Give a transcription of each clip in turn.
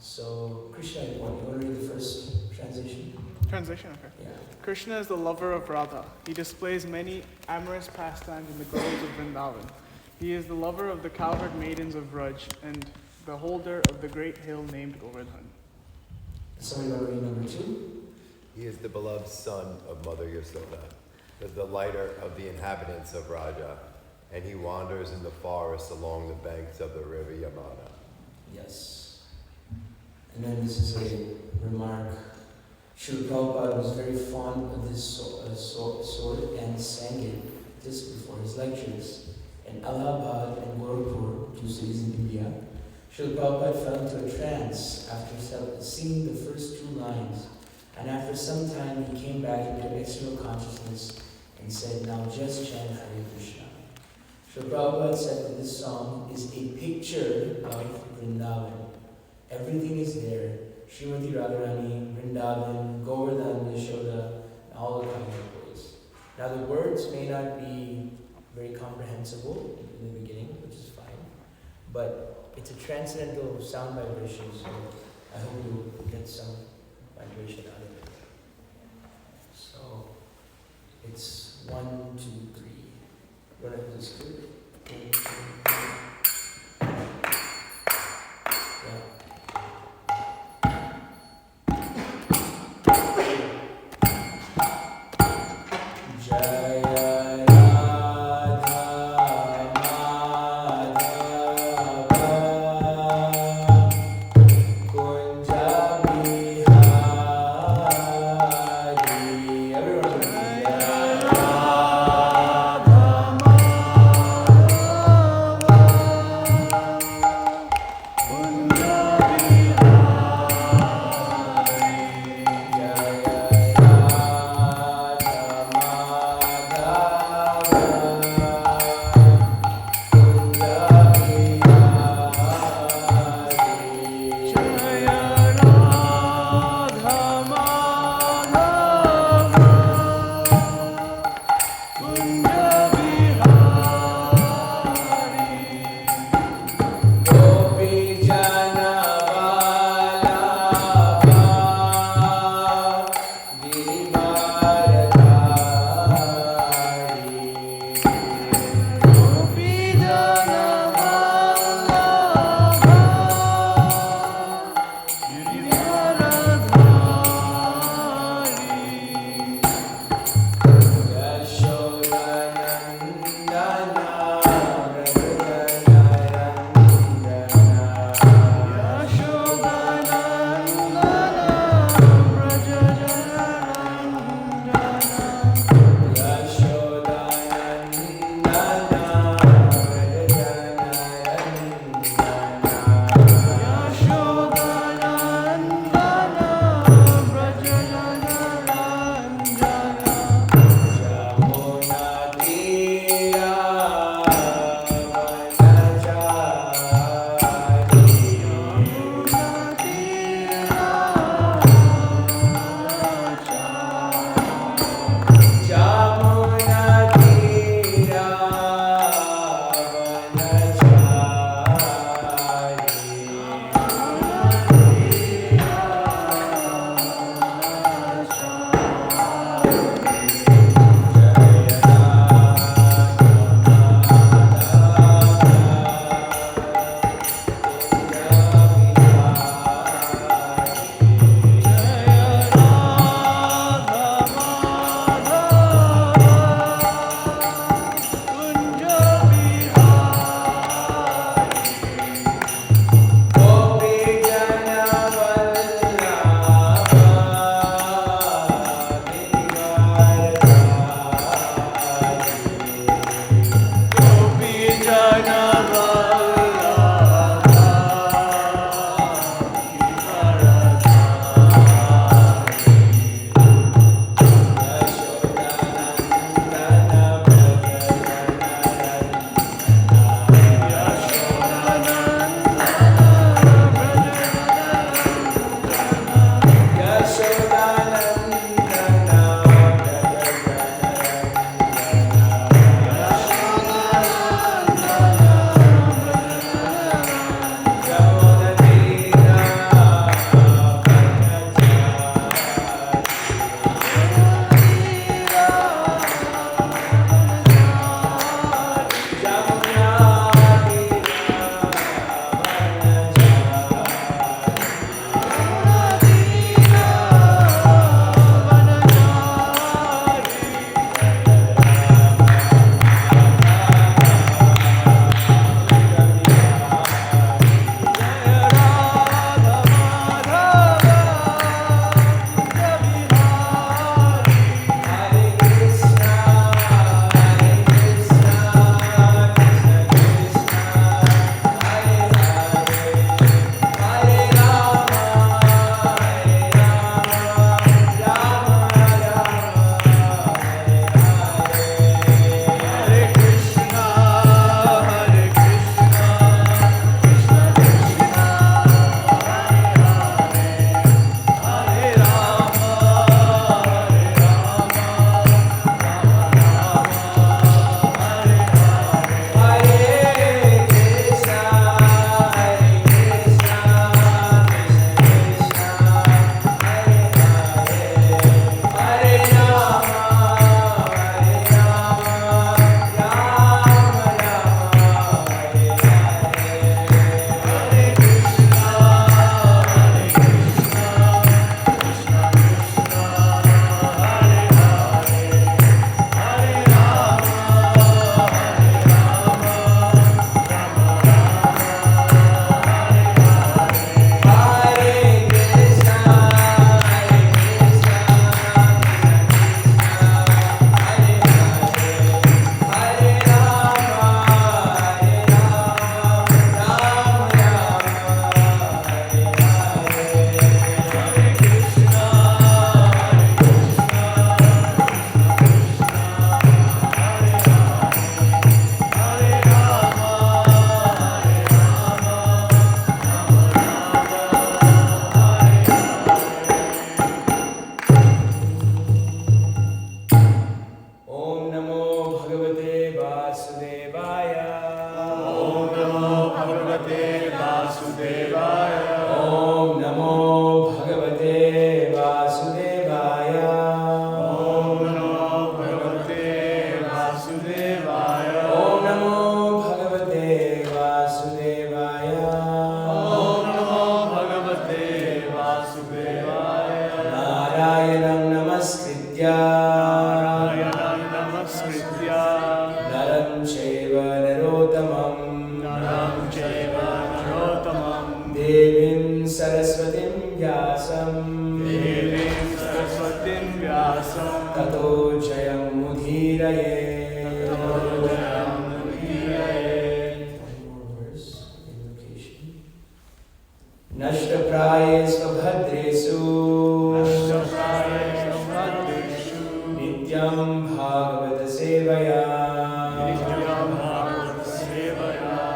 So, Krishna, you want to read the first translation? Translation, okay. Yeah. Krishna is the lover of Radha. He displays many amorous pastimes in the groves of Vrindavan. He is the lover of the cowherd maidens of Braj and the holder of the great hill named Govardhan. Somebody want to read number 2? He is the beloved son of Mother Yasoda, the delighter of the inhabitants of Raja, and he wanders in the forest along the banks of the river Yamuna. Yes. And then this is a remark. Srila Prabhupada was very fond of this sword and sang it just before his lectures. In Allahabad and Gorakhpur, 2 cities in India, Srila Prabhupada fell into a trance after singing the first 2 lines. And after some time, he came back into external consciousness and said, "Now just chant Hare Krishna." Srila Prabhupada said that this song is a picture of Vrindavan. Everything is there. Srimati Radharani, Vrindavan, Govardhan, Yashoda, all the ways. Now the words may not be very comprehensible in the beginning, which is fine, but it's a transcendental sound vibration, so I hope you'll get some vibration out of it. So it's 1, 2, 3. You want to do this too? Yeah. Jana Devim Saraswatim Vyasam Tato Jayam Mudhiraye. One more verse, invocation. Nashtapraye Svabhadresu Nityam Bhagavata Sevaya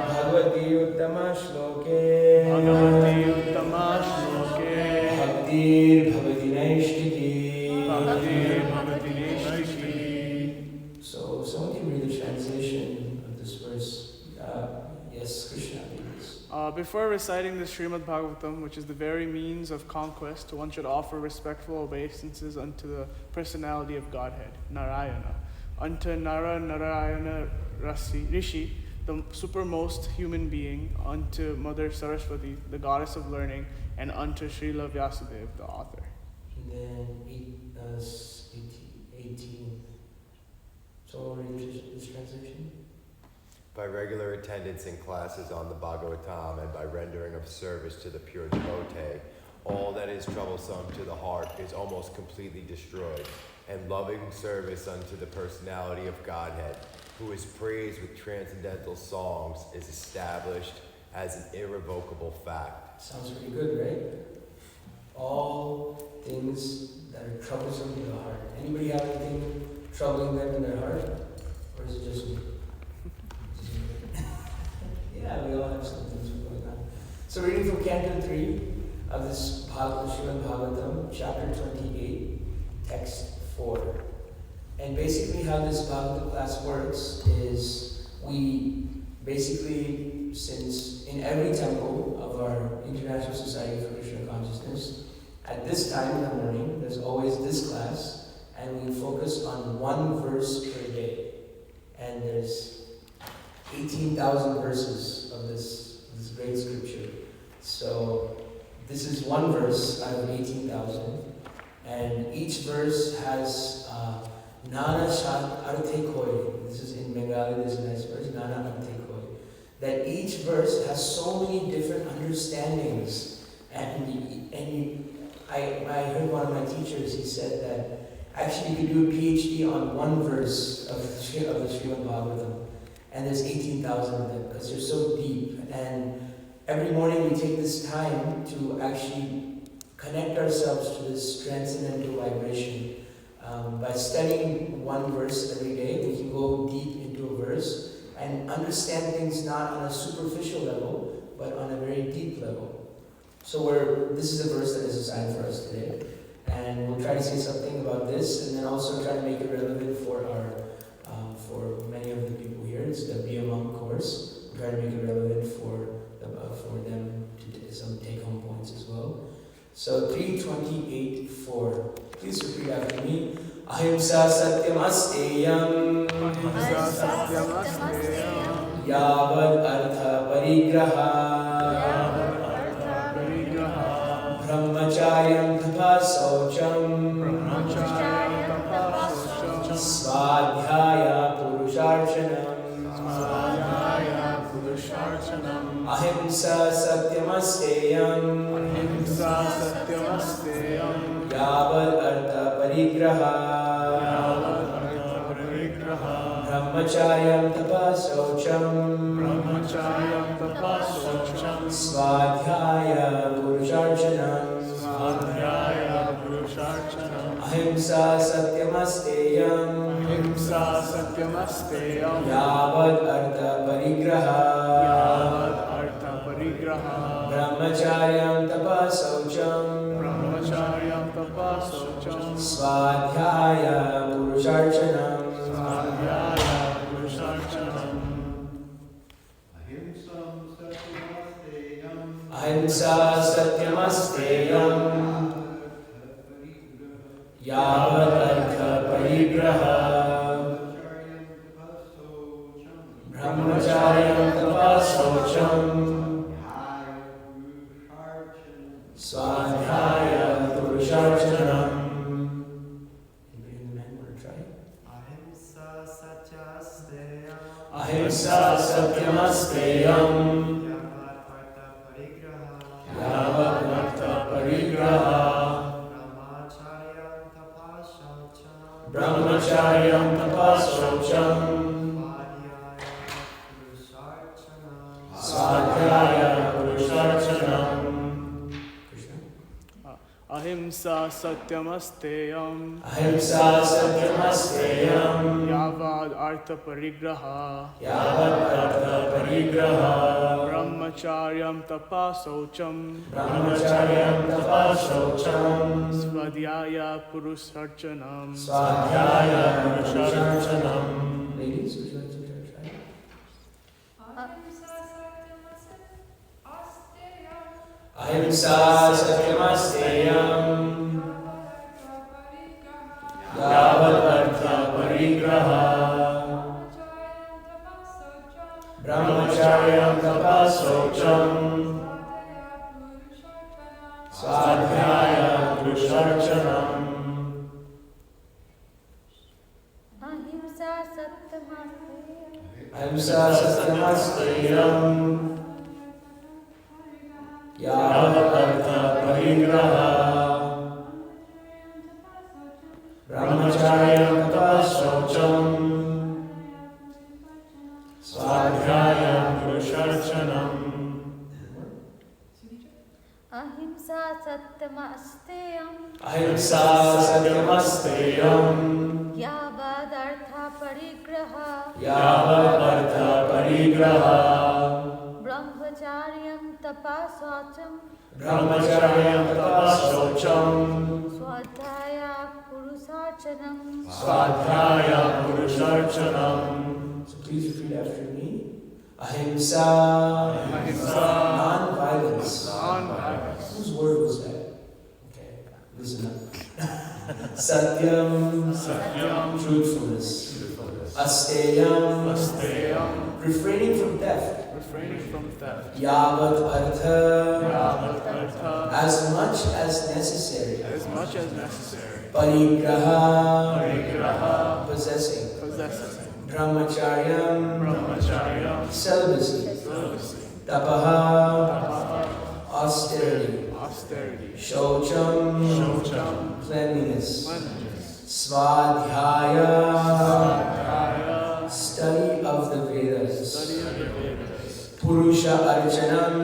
Bhagavati Uttama Shloke Bhaktir Bhavati Naishtiki. So, someone can read the translation of this verse. Yes, Krishna, please. Before reciting the Srimad Bhāgavatam, which is the very means of conquest, one should offer respectful obeisances unto the personality of Godhead, Narayana, unto Narayana Rishi, the supermost human being, unto Mother Saraswati, the goddess of learning, and unto Srila Vyasadeva, the author. And then 18. So, read this translation. By regular attendance in classes on the Bhāgavatam and by rendering of service to the pure devotee, all that is troublesome to the heart is almost completely destroyed, and loving service unto the personality of Godhead, who is praised with transcendental songs, is established as an irrevocable fact. Sounds pretty good, right? All things that are troublesome to the heart. Anybody have anything troubling them in their heart? Or is it just me? Yeah, we all have some things going on. So reading from Canto 3 of this Srimad Bhāgavatam, chapter 28, text 4. And basically how this Bhagavatam class works is we basically, since in every temple of our International Society for Krishna Consciousness, at this time in the morning, there's always this class, and we focus on one verse per day. And there's 18,000 verses of this great scripture. So this is one verse out of 18,000, and each verse has Nana Shat Arte Koi. This is in Bengali, there's a nice verse, Nana Arte Koi. That each verse has so many different understandings. I heard one of my teachers, he said that actually you could do a PhD on one verse of the Srimad Bhāgavatam. And there's 18,000 of them because they're so deep. And every morning we take this time to actually connect ourselves to this transcendental vibration. By studying one verse every day, we can go deep into a verse and understand things not on a superficial level, but on a very deep level. So this is a verse that is assigned for us today. And we'll try to say something about this, and then also try to make it relevant for for many of the people here. It's the Be a Monk course. We'll try to make it relevant for them to some take-home points as well. So 328:4. Please repeat after me. Ahimsa satyam asteyam yavad artha parigraha brahmacharyam tapa saucham Svadhyaya Purusharchanam Ahimsa Satyamasteyam Yavad Artha Parigraha Brahmacharyam Tapasaucham Svadhyaya Purusharchanam Ahimsa Satyamasteyam Yavad Artha Parigraha Brahmacharyam Tapasaucham Svadhyaya Purusharchanam Ahimsa Satyamasteyam Yavad Artha Parigraha Brahmacharyam Tapasaucham Svadhyaya Purusharchanam. Anybody in the men want to try? Ahimsa Satyamasteyam Ahimsa satyamasteyam. Ahimsa satyamasteyam. Yavad artha parigraha. Yavat artha parigraha. Brahmacharyam tapasocham. Brahmacharyam tapashocham. Svadhyaya purusarchanam. Swadhyaya purusharchanam. Ladies, would you like to try? Ahimsa satyamasteyam. Yavat artha parigraha. Brahmacharyam tapasocham. Swadhyaya purusharchanam. Ahimsa satyamasteyam. Ahimsa satyamasteyam. Yavat artha parigraha. Brahmacharyam tapasocham. Swadhyaya purusharchanam. Ahimsa satyamasteyam. Ahimsa satyamasteyam. Yavad artha parigraha. Yavat artha parigraha. Brahmacharyam tapasocham. Brahmacharyam tapasocham. Swadhyaya purusarchanam. Swadhyaya purusharchanam. So please repeat after me. Ahimsa. Ahimsa. Non-violence. Non-violence. Whose word was that? Okay, listen up. Satyam. Satyam. Truthfulness. Asteyam. Asteyam. Refraining from theft. Refraining from theft. Yavat artha. Yavat artha. As much as necessary. As much as necessary. Parigraha. Parigraha. Possessing. Possessing. Brahmacharyam. Brahmacharyam. Celibacy. Celibacy. Tapaha. Tapaha. Austerity. Austerity. Shocham. Shocham. Cleanliness. Cleanliness. Svadhyaya. Svadhyaya. Study of the Vedas. Study of the Vedas. Purusha Archanam.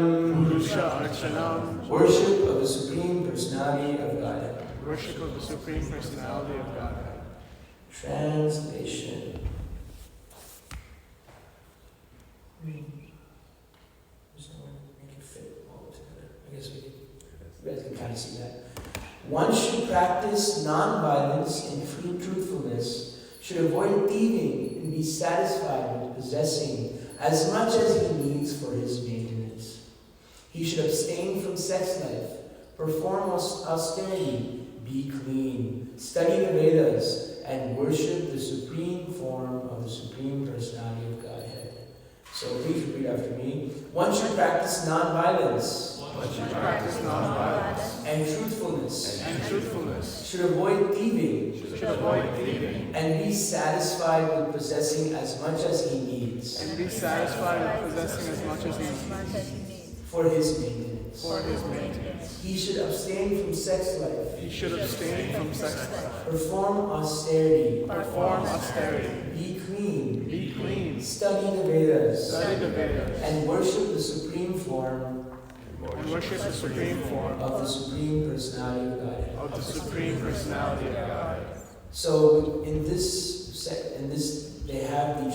Purusha Archanam. Worship of the Supreme Personality of Godhead. Worship of the Supreme Personality of Godhead. Translation. Just want to make it fit all together. I guess you guys can kind of see that. One should practice non-violence and truthfulness, should avoid thieving and be satisfied with possessing as much as he needs for his maintenance. He should abstain from sex life, perform austerity, be clean, study the Vedas, and worship the supreme form of the Supreme Personality of Godhead. So please repeat after me. One should practice non-violence. One should practice non-violence And truthfulness. and truthfulness. Should avoid thieving. Should avoid thieving And be satisfied with possessing as much as he needs. and be satisfied with possessing as much as he needs For his maintenance. for his maintenance. He should abstain from sex life. He should abstain from sex life, Perform austerity. perform austerity, Be clean. be clean, Study the Vedas. study the Vedas, And worship the supreme form and worship the supreme form of the Supreme Personality of Godhead. of the Supreme Personality of God. So in this they have the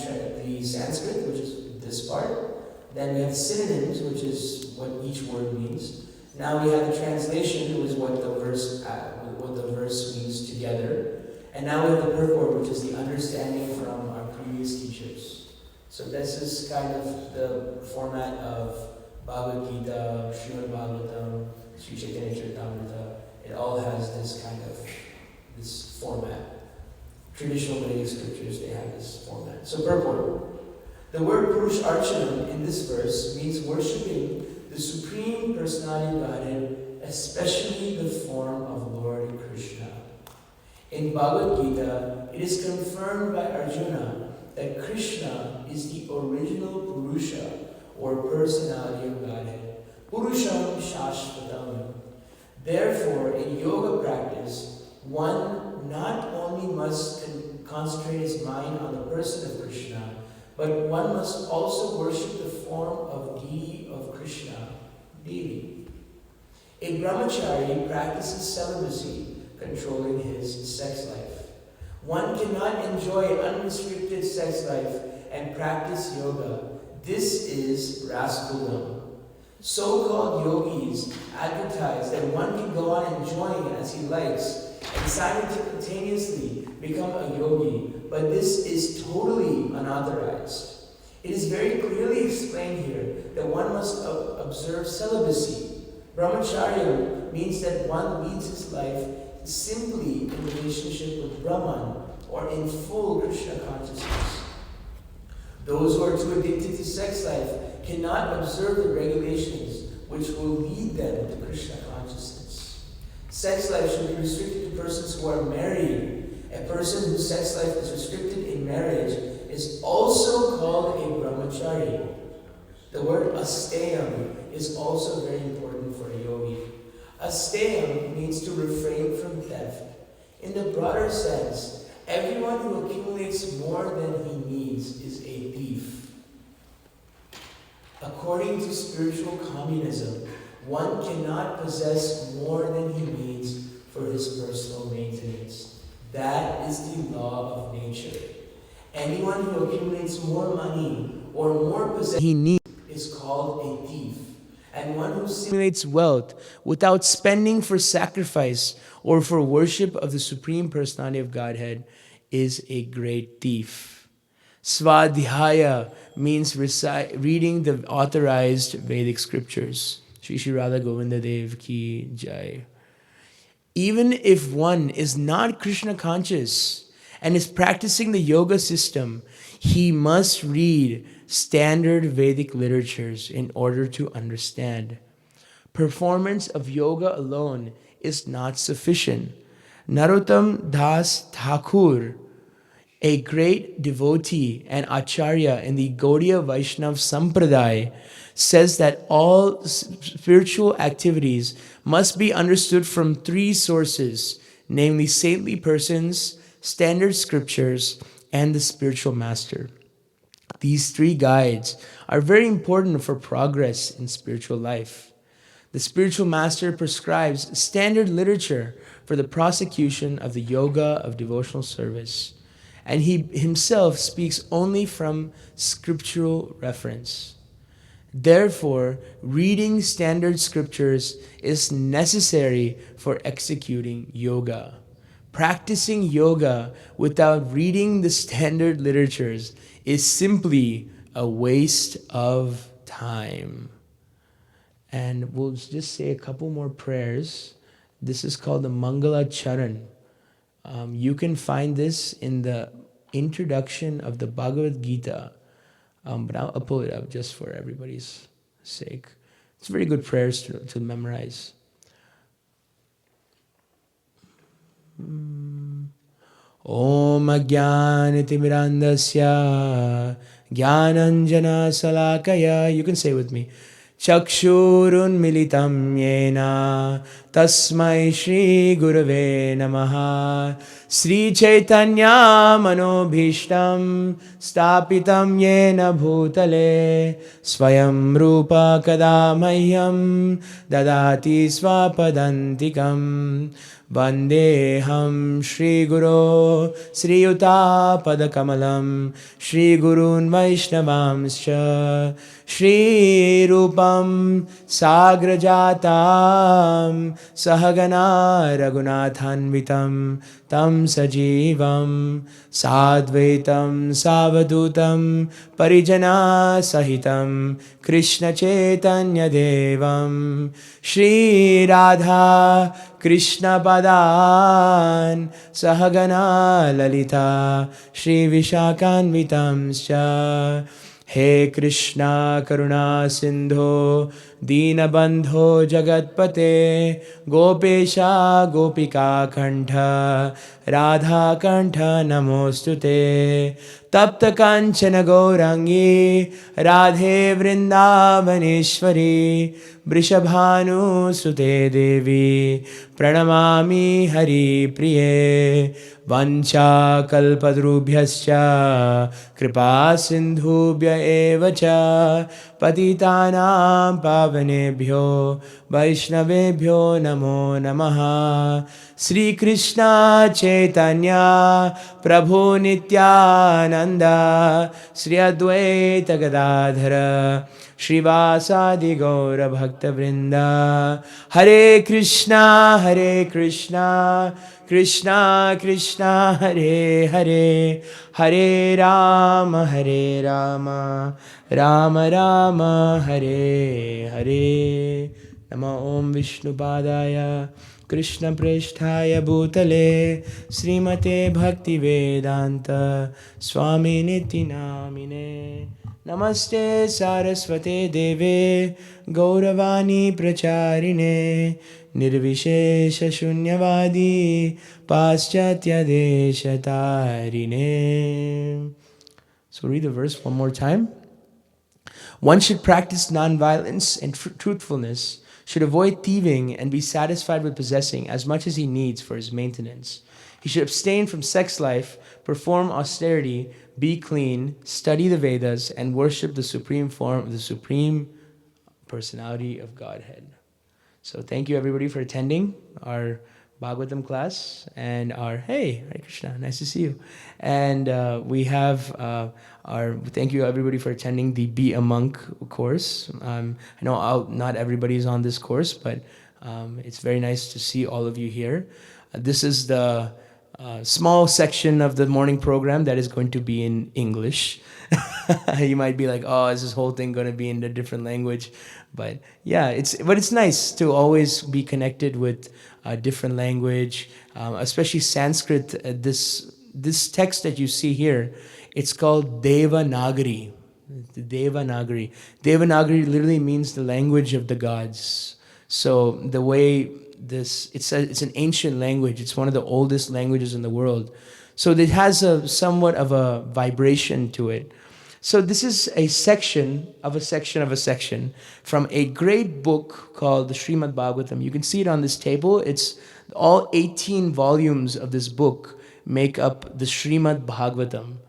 Sanskrit, which is this part. Then we have synonyms, which is what each word means. Now we have the translation, which is what the verse means together. And now we have the purport, which is the understanding from our previous teachers. So this is kind of the format of Bhagavad Gita, Srimad Bhāgavatam, Sri Chaitanya Charitamrita. It all has this kind of this format. Traditional Vedic scriptures, they have this format. So purport. The word Purush Archanam in this verse means worshipping the Supreme Personality of Godhead, especially the form of Lord Krishna. In Bhagavad Gita, it is confirmed by Arjuna that Krishna is the original Purusha, or personality of Godhead. Purusham Shashvatam. Therefore, in yoga practice, one not only must concentrate his mind on the person of Krishna, but one must also worship the form of deity of Krishna, Devi. A brahmachari practices celibacy, controlling his sex life. One cannot enjoy unrestricted sex life and practice yoga. This is rascaldom. So-called yogis advertise that one can go on enjoying as he likes and simultaneously become a yogi, but this is totally unauthorized. It is very clearly explained here that one must observe celibacy. Brahmacharya means that one leads his life simply in relationship with Brahman or in full Krishna consciousness. Those who are too addicted to sex life cannot observe the regulations which will lead them to Krishna consciousness. Sex life should be restricted to persons who are married. A person whose sex life is restricted in marriage is also called a brahmachari. The word asteyam is also very important for a yogi. Asteyam means to refrain from theft. In the broader sense, everyone who accumulates more than he needs is a thief. According to spiritual communism, one cannot possess more than he needs for his personal maintenance. That is the law of nature. Anyone who accumulates more money or more possessions he needs is called a thief. And one who accumulates wealth without spending for sacrifice or for worship of the Supreme Personality of Godhead is a great thief. Svadhyaya means reading the authorized Vedic scriptures. Shri Shri Radha Govinda Dev Ki Jai. Even if one is not Krishna conscious and is practicing the yoga system, he must read standard Vedic literatures in order to understand. Performance of yoga alone is not sufficient. Narottam Das Thakur, a great devotee and acharya in the Gaudiya Vaishnav Sampradaya, says that all spiritual activities must be understood from three sources, namely saintly persons, standard scriptures, and the spiritual master. These three guides are very important for progress in spiritual life. The spiritual master prescribes standard literature for the prosecution of the yoga of devotional service, and he himself speaks only from scriptural reference. Therefore, reading standard scriptures is necessary for executing yoga. Practicing yoga without reading the standard literatures is simply a waste of time. And we'll just say a couple more prayers. This is called the Mangala Charan. You can find this in the introduction of the Bhagavad Gita. But I'll pull it up just for everybody's sake. It's very good prayers to memorize. Om Ajnanatimirandasya Jnananjana Salakaya. You can say with me. Chakshurun militam yena tasmai Shri Gurave Namaha Sri Chaitanya Manobhishtam Stapitam yena bhutale Swayam Rupa Kadamahyam Dadati Swapadantikam Vandeham Shri Guru Sri Yuta Padakamalam Shri Gurun Vaishnavamscha Shri Rupam Sagrajatam Sahagana Raghunathanvitam Tam Sajivam Sadvaitam Savadutam Parijana Sahitam Krishna Chaitanya Devam Shri Radha Krishna Padan Sahagana Lalita Shri Vishakanvitamscha He Krishna Karuna Sindho Deenabandho Jagatpate Gopesha Gopika Kantha Radha Kantha Namostute Tapta Kanchana Gaurangi Radhe Vrindavaneshwari Vrishabhanu Sute Devi Pranamami Hari Priye Vancha Kalpadrubhyascha Kripa Sindhubhya Evacha Patitanam Pavanebhyo Pavanebhyo Vaishnavebhyo Namo Namaha. Sri Krishna Chaitanya Prabhu Nityananda Sri Advaita Gadadhara Shrivasadi Gaura Bhakta Vrinda. Hare Krishna Krishna Krishna Hare Hare, Hare Rama Rama Rama Hare Hare. Namo Om Vishnu Padaya Krishna Prishthaya Bhutale Srimate Bhakti Vedanta Swami Niti Namine. Namaste Saraswate Deve Gauravani Pracharine Nirvishesha Shunyavadi Paschatya Deshatarine. So read the verse one more time. One should practice non-violence and truthfulness, should avoid thieving and be satisfied with possessing as much as he needs for his maintenance. He should abstain from sex life, perform austerity, be clean, study the Vedas, and worship the supreme form of the Supreme Personality of Godhead. So thank you everybody for attending our Bhagavatam class and our, hey, Hare Krishna, nice to see you. And we have thank you everybody for attending the Be a Monk course. I know not everybody is on this course, but it's very nice to see all of you here. This is the small section of the morning program that is going to be in English. You might be like, oh, is this whole thing going to be in a different language? But yeah, it's nice to always be connected with a different language, especially Sanskrit. This text that you see here, it's called Devanagari. Devanagari. Devanagari literally means the language of the gods. So the way it's an ancient language. It's one of the oldest languages in the world. So it has somewhat of a vibration to it. So this is a section of a section of a section from a great book called the Srimad Bhāgavatam. You can see it on this table. It's all 18 volumes of this book make up the Srimad Bhāgavatam.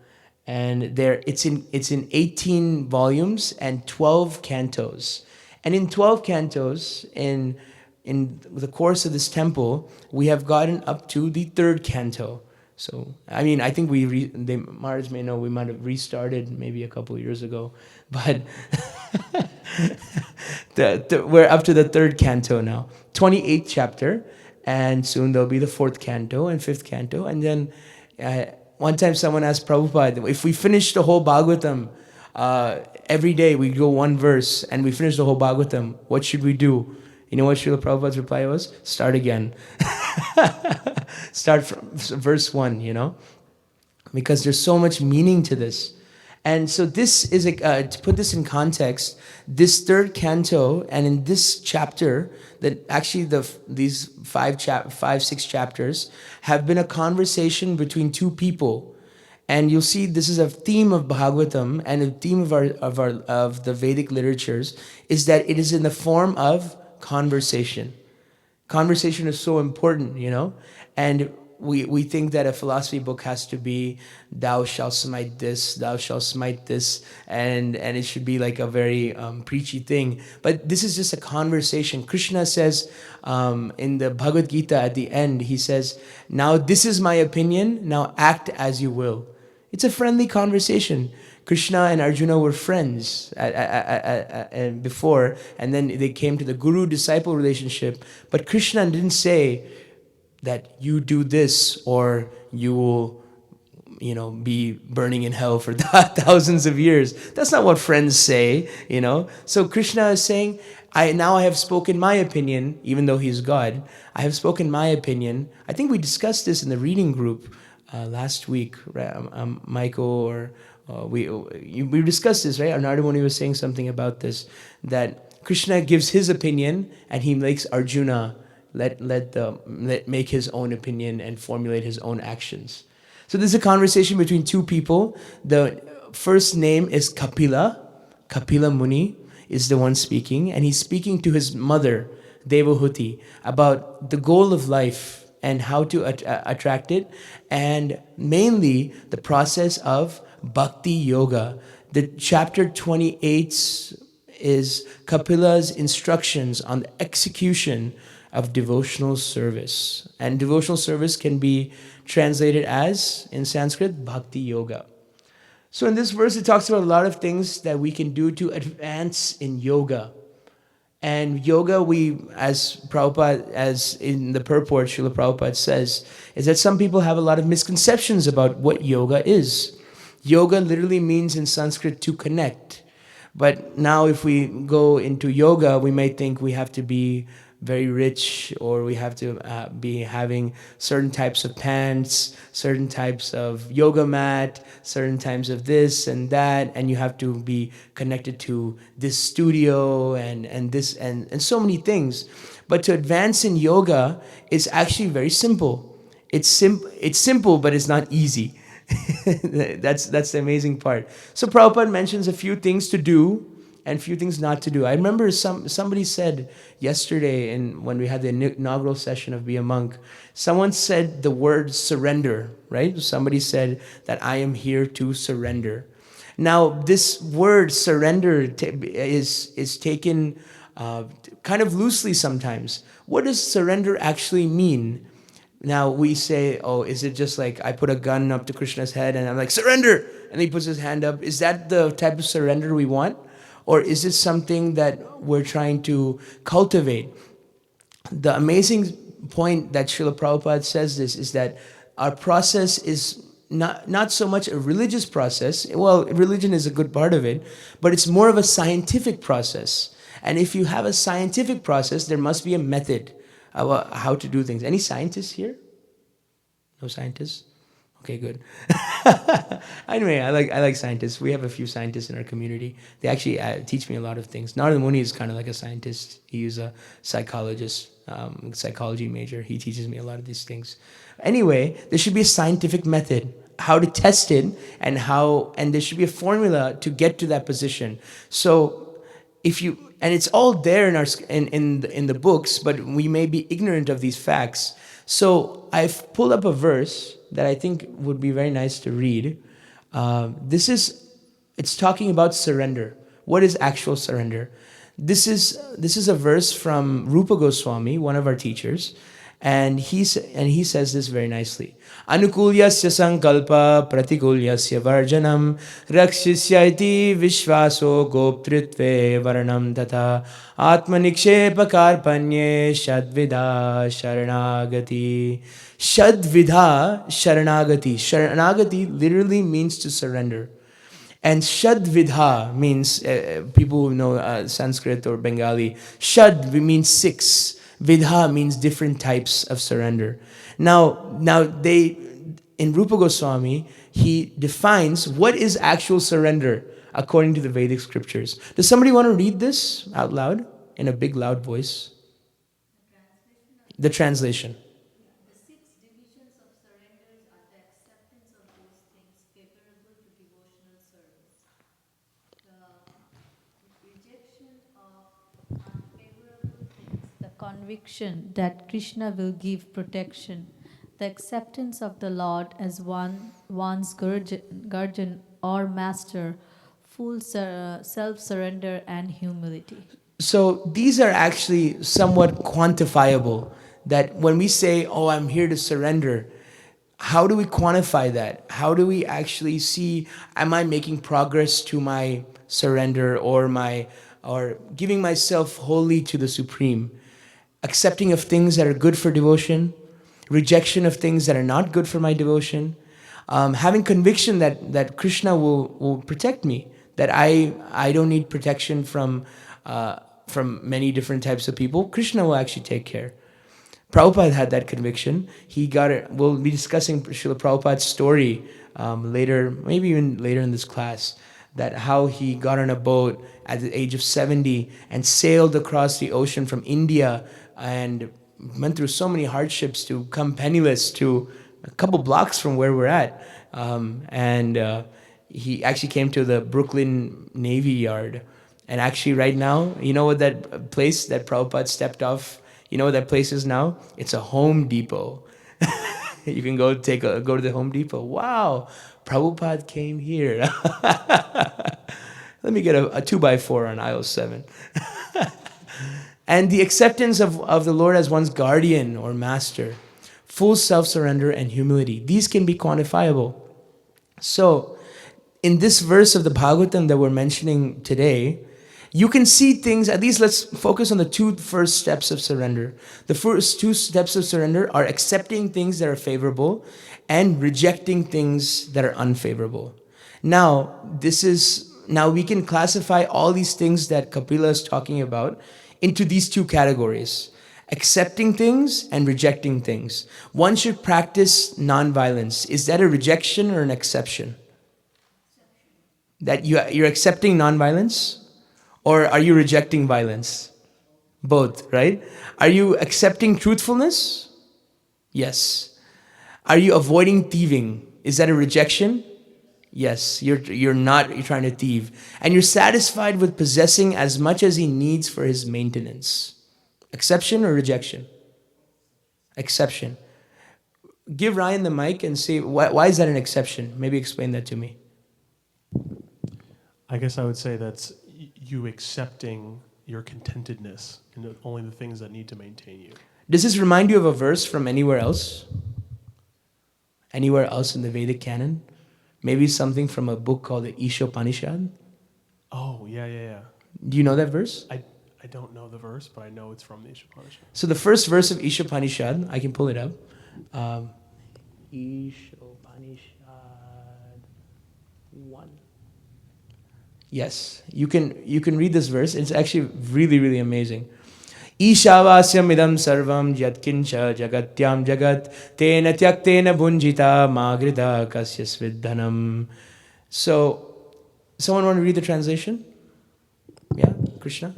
And it's in 18 volumes and 12 cantos. And in 12 cantos, in the course of this temple, we have gotten up to the third canto. So, I mean, I think Maharaj may know we might have restarted maybe a couple of years ago, but we're up to the third canto now, 28th chapter, and soon there'll be the fourth canto and fifth canto. And then one time someone asked Prabhupada, if we finish the whole Bhagavatam, every day we go one verse and we finish the whole Bhagavatam, what should we do? You know what Srila Prabhupada's reply was? Start again. Start from verse 1, because there's so much meaning to this. And so this is, to put this in context, this third canto, and in this chapter, that actually these 6 chapters have been a conversation between two people. And you'll see this is a theme of Bhagavatam, and a theme of the Vedic literatures is that it is in the form of conversation. Conversation is so important, and we think that a philosophy book has to be thou shalt smite this, thou shalt smite this, and it should be like a very preachy thing. But this is just a conversation. Krishna says in the Bhagavad Gita at the end, he says, now this is my opinion, now act as you will. It's a friendly conversation. Krishna and Arjuna were friends before, and then they came to the guru-disciple relationship. But Krishna didn't say that you do this or you will, be burning in hell for thousands of years. That's not what friends say, So Krishna is saying, I have spoken my opinion, even though he's God. I have spoken my opinion. I think we discussed this in the reading group last week, Michael or... we discussed this, right? Narada Muni was saying something about this, that Krishna gives his opinion and he makes Arjuna make his own opinion and formulate his own actions. So this is a conversation between two people. The first name is Kapila. Kapila Muni is the one speaking, and he's speaking to his mother, Devahuti, about the goal of life and how to attract it, and mainly the process of Bhakti Yoga. The chapter 28 is Kapila's instructions on the execution of devotional service. And devotional service can be translated as, in Sanskrit, Bhakti Yoga. So in this verse, it talks about a lot of things that we can do to advance in yoga. And yoga, as Prabhupada, as in the purport, Srila Prabhupada says, is that some people have a lot of misconceptions about what yoga is. Yoga literally means in Sanskrit to connect. But now if we go into yoga, we may think we have to be very rich, or we have to be having certain types of pants, certain types of yoga mat, certain types of this and that, and you have to be connected to this studio and this and so many things. But to advance in yoga is actually very simple. It's simple, but it's not easy. That's the amazing part. So Prabhupada mentions a few things to do and few things not to do. I remember somebody said yesterday, when we had the inaugural session of Be a Monk, someone said the word surrender, right? Somebody said that I am here to surrender. Now, this word surrender is taken kind of loosely sometimes. What does surrender actually mean? Now we say, oh, is it just like I put a gun up to Krishna's head and I'm like, surrender! And he puts his hand up. Is that the type of surrender we want? Or is it something that we're trying to cultivate? The amazing point that Srila Prabhupada says this is that our process is not so much a religious process. Well, religion is a good part of it, but it's more of a scientific process. And if you have a scientific process, there must be a method about how to do things. Any scientists here? No scientists? Okay, good. Anyway, I like scientists. We have a few scientists in our community. They actually teach me a lot of things. Narada Muni is kind of like a scientist. He is a psychologist, psychology major. He teaches me a lot of these things. Anyway, there should be a scientific method, how to test it, and there should be a formula to get to that position. So and it's all there in the books, but we may be ignorant of these facts. So I've pulled up a verse that I think would be very nice to read. It's talking about surrender. What is actual surrender? This is a verse from Rupa Goswami, one of our teachers, and he says this very nicely. Anukulyasya sankalpa pratikulyasya varjanam rakshisya vishvaso goptritve varanam tata atmanikshepa karpanye shadvidha sharanagati. Shadvidha sharanagati. Sharanagati literally means to surrender. And Shadvidha means, people who know Sanskrit or Bengali, Shad means 6. Vidha means different types of surrender. Now in Rupa Goswami, he defines what is actual surrender according to the Vedic scriptures. Does somebody want to read this out loud in a big loud voice? The translation. The 6 divisions of surrenders are the acceptance of those things favorable to devotional service, the rejection of unfavorable things, the conviction that Krishna will give protection, the acceptance of the Lord as one's guardian or master, full self-surrender and humility. So these are actually somewhat quantifiable. That when we say, oh, I'm here to surrender, how do we quantify that? How do we actually see, am I making progress to my surrender or giving myself wholly to the Supreme? Accepting of things that are good for devotion, rejection of things that are not good for my devotion, having conviction that Krishna will protect me, that I don't need protection from many different types of people. Krishna will actually take care. Prabhupada had that conviction. He got it. We'll be discussing Srila Prabhupada's story later, maybe even later in this class, that how he got on a boat at the age of 70 and sailed across the ocean from India and went through so many hardships to come penniless to a couple blocks from where we're at. He actually came to the Brooklyn Navy Yard. And actually right now, you know what that place that Prabhupada stepped off, you know what that place is now? It's a Home Depot. You can go to the Home Depot. Wow, Prabhupada came here. Let me get a 2x4 on aisle 7. And the acceptance of the Lord as one's guardian or master, full self-surrender and humility. These can be quantifiable. So, in this verse of the Bhāgavatam that we're mentioning today, you can see things, at least let's focus on the two first steps of surrender. The first two steps of surrender are accepting things that are favorable and rejecting things that are unfavorable. Now we can classify all these things that Kapila is talking about into these two categories: accepting things and rejecting things. One should practice non-violence. Is that a rejection or an exception? That you're accepting non-violence? Or are you rejecting violence? Both, right? Are you accepting truthfulness? Yes. Are you avoiding thieving? Is that a rejection? Yes, you're trying to thieve. And you're satisfied with possessing as much as he needs for his maintenance. Exception or rejection? Exception. Give Ryan the mic and say, why is that an exception? Maybe explain that to me. I guess I would say that's you accepting your contentedness and only the things that need to maintain you. Does this remind you of a verse from anywhere else? Anywhere else in the Vedic canon? Maybe something from a book called the Ishopanishad? Oh, yeah. Do you know that verse? I don't know the verse, but I know it's from the Ishopanishad. So the first verse of Ishopanishad, I can pull it up. Ishopanishad 1. Yes, you can read this verse. It's actually really, really amazing. Ishavasyam idam sarvam yatkincha jagatyam jagat tena tyaktena bhunjita magrida kasyasvidhanam. So, someone want to read the translation? Yeah, Krishna?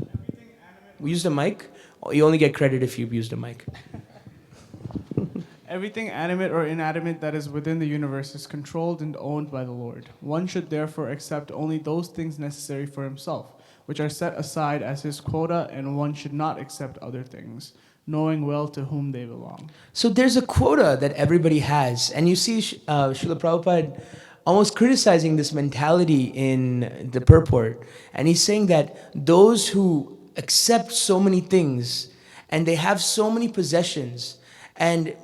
We use the mic. You only get credit if you've used a mic. Everything animate or inanimate that is within the universe is controlled and owned by the Lord. One should therefore accept only those things necessary for himself, which are set aside as his quota, and one should not accept other things, knowing well to whom they belong. So there's a quota that everybody has. And you see Srila Prabhupada almost criticizing this mentality in the purport. And he's saying that those who accept so many things and they have so many possessions and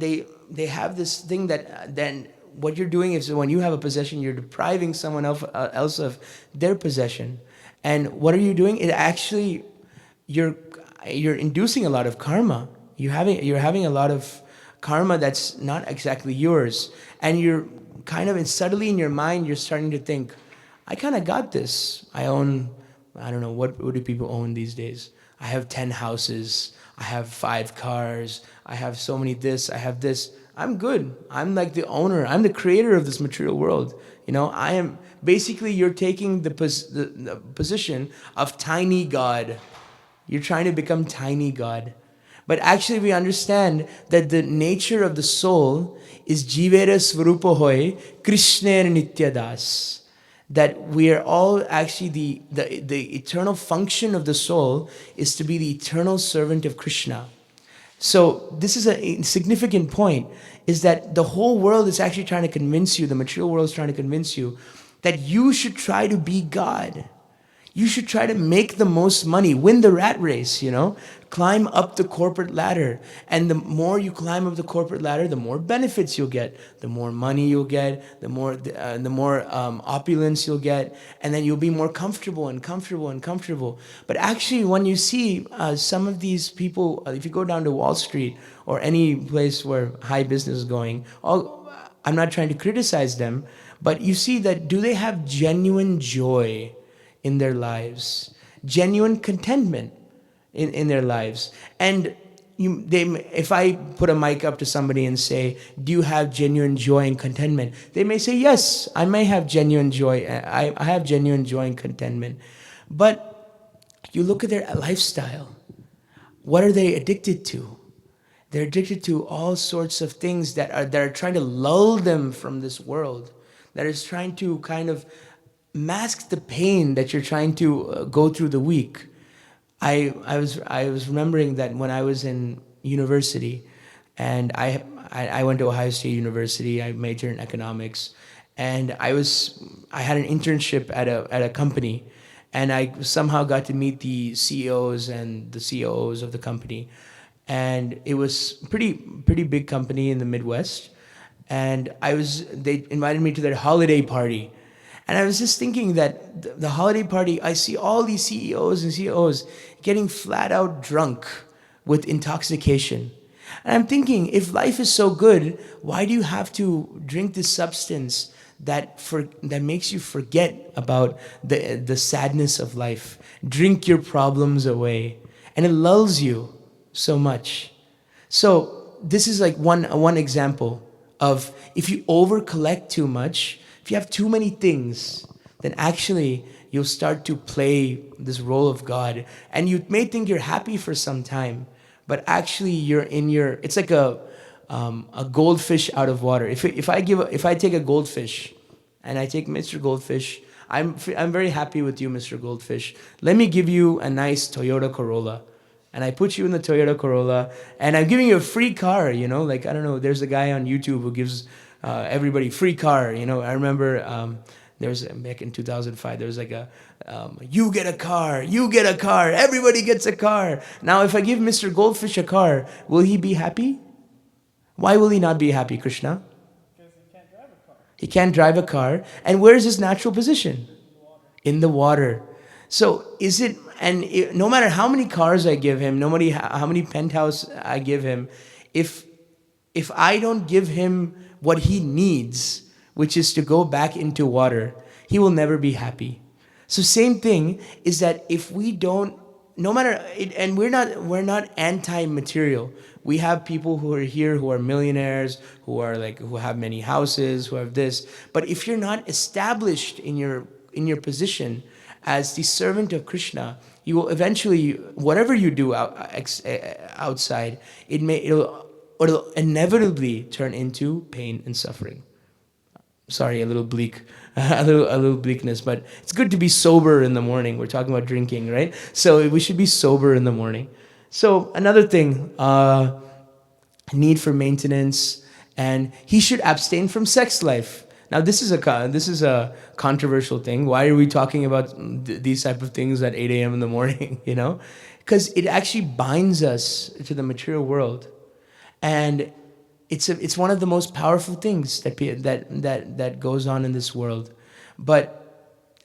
they have this thing that then what you're doing is when you have a possession, you're depriving someone else of their possession. And what are you doing? It actually, you're inducing a lot of karma. You're having a lot of karma that's not exactly yours. And you're kind of subtly in your mind, you're starting to think, I kind of got this. I own, I don't know, what do people own these days? I have 10 houses. I have 5 cars. I have so many this. I have this. I'm good. I'm like the owner. I'm the creator of this material world. You know, I am basically, you're taking the position of tiny God. You're trying to become tiny God. But actually we understand that the nature of the soul is Jivera Svarupa Hoy Krishner Nityadas. That we are all actually the eternal function of the soul is to be the eternal servant of Krishna. So this is a significant point, is that the whole world is actually trying to convince you, the material world is trying to convince you, that you should try to be God. You should try to make the most money, win the rat race, you know, climb up the corporate ladder. And the more you climb up the corporate ladder, the more benefits you'll get, the more money you'll get, the more opulence you'll get, and then you'll be more comfortable. But actually, when you see some of these people, if you go down to Wall Street or any place where high business is going, I'm not trying to criticize them, but you see that do they have genuine joy in their lives, genuine contentment in their lives? And if I put a mic up to somebody and say, do you have genuine joy and contentment? They may say, yes, I may have genuine joy. I have genuine joy and contentment. But you look at their lifestyle. What are they addicted to? They're addicted to all sorts of things that are trying to lull them from this world, that is trying to kind of mask the pain that you're trying to go through the week. I was remembering that when I was in university, and I went to Ohio State University. I majored in economics, and I had an internship at a company, and I somehow got to meet the CEOs and the COOs of the company, and it was pretty big company in the Midwest, and they invited me to their holiday party. And I was just thinking that the holiday party, I see all these CEOs and COOs getting flat out drunk with intoxication. And I'm thinking, if life is so good, why do you have to drink this substance that makes you forget about the sadness of life? Drink your problems away. And it lulls you so much. So this is like one example of, if you over collect too much, if you have too many things, then actually you'll start to play this role of God. And you may think you're happy for some time, but actually it's like a goldfish out of water. If I take a goldfish and I take Mr. Goldfish, I'm very happy with you, Mr. Goldfish. Let me give you a nice Toyota Corolla. And I put you in the Toyota Corolla, and I'm giving you a free car, like, I don't know, there's a guy on YouTube who gives everybody free car, I remember there was, back in 2005, there was like you get a car, everybody gets a car. Now, if I give Mr. Goldfish a car, will he be happy? Why will he not be happy, Krishna? Because he can't drive a car. He can't drive a car. And where is his natural position? In the water. So no matter how many cars I give him, no matter how many penthouse I give him, if I don't give him what he needs, which is to go back into water, he will never be happy. So same thing is that if we don't, no matter, and we're not anti-material. We have people who are here who are millionaires, who have many houses, who have this. But if you're not established in your position as the servant of Krishna, you will eventually, whatever you do outside, it'll inevitably turn into pain and suffering. Sorry, a little bleak, a little bleakness, but it's good to be sober in the morning. We're talking about drinking, right? So we should be sober in the morning. So another thing, need for maintenance, and he should abstain from sex life. Now this is a controversial thing. Why are we talking about these type of things at 8 a.m. in the morning? Because it actually binds us to the material world, and it's one of the most powerful things that goes on in this world. But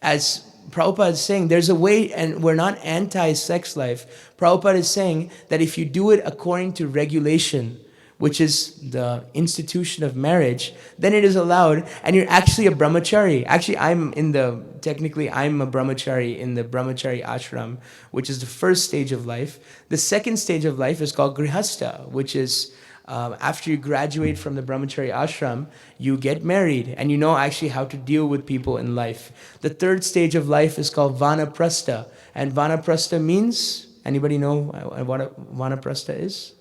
as Prabhupada is saying, there's a way, and we're not anti-sex life. Prabhupada is saying that if you do it according to regulation, which is the institution of marriage, then it is allowed, and you're actually a brahmachari. Actually, I'm a brahmachari in the brahmachari ashram, which is the first stage of life. The second stage of life is called grihastha, which is after you graduate from the brahmachari ashram, you get married, and you know actually how to deal with people in life. The third stage of life is called vanaprastha, and vanaprastha means, anybody know what a vanaprastha is?